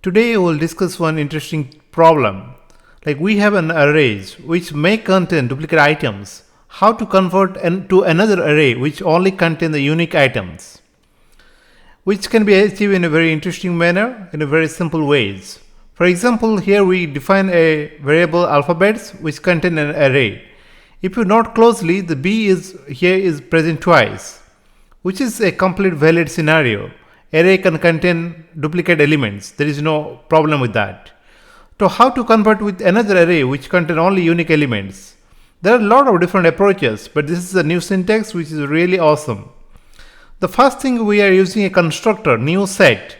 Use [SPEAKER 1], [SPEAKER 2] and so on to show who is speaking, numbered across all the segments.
[SPEAKER 1] Today we will discuss one interesting problem. Like we have an arrays which may contain duplicate items. How to convert to another array which only contain the unique items, which can be achieved in a very interesting manner in a very simple ways. For example, here we define a variable alphabets which contain an array. If you note closely, the b is present twice, which is a complete valid scenario. Array can contain duplicate elements. There is no problem with that. So how to convert with another array which contain only unique elements? There are a lot of different approaches, but this is a new syntax which is really awesome. The first thing, we are using a constructor, new set.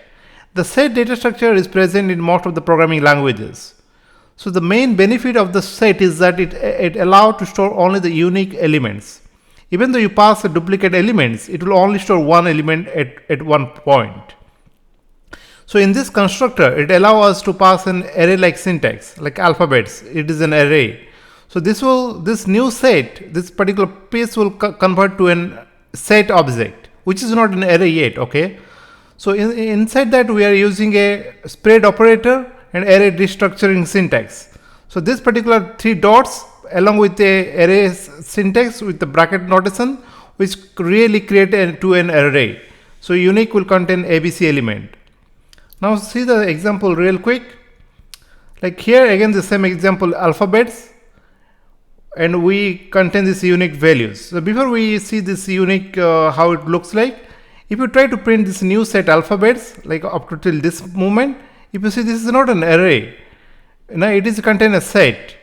[SPEAKER 1] The set data structure is present in most of the programming languages. So the main benefit of the set is that it allows to store only the unique elements. Even though you pass the duplicate elements, it will only store one element at one point. So in this constructor, it allows us to pass an array-like syntax, like alphabets. It is an array. So this new set, this particular piece will convert to an set object, which is not an array yet. Okay. So inside that, we are using a spread operator and array destructuring syntax. So this particular three dots along with the array syntax with the bracket notation, which really create an array. So unique will contain ABC element. Now see the example real quick. Like here again the same example, alphabets, and we contain these unique values. So before we see this unique how it looks like, if you try to print this new set alphabets like up to till this moment, if you see this is not an array, now it is contain a set.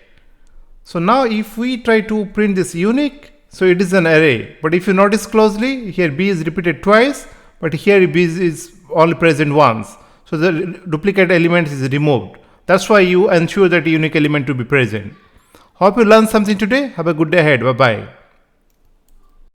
[SPEAKER 1] So now if we try to print this unique, so it is an array. But if you notice closely, here b is repeated twice, but here b is only present once. So the duplicate element is removed. That's why you ensure that unique element to be present. Hope you learned something today. Have a good day ahead. Bye bye.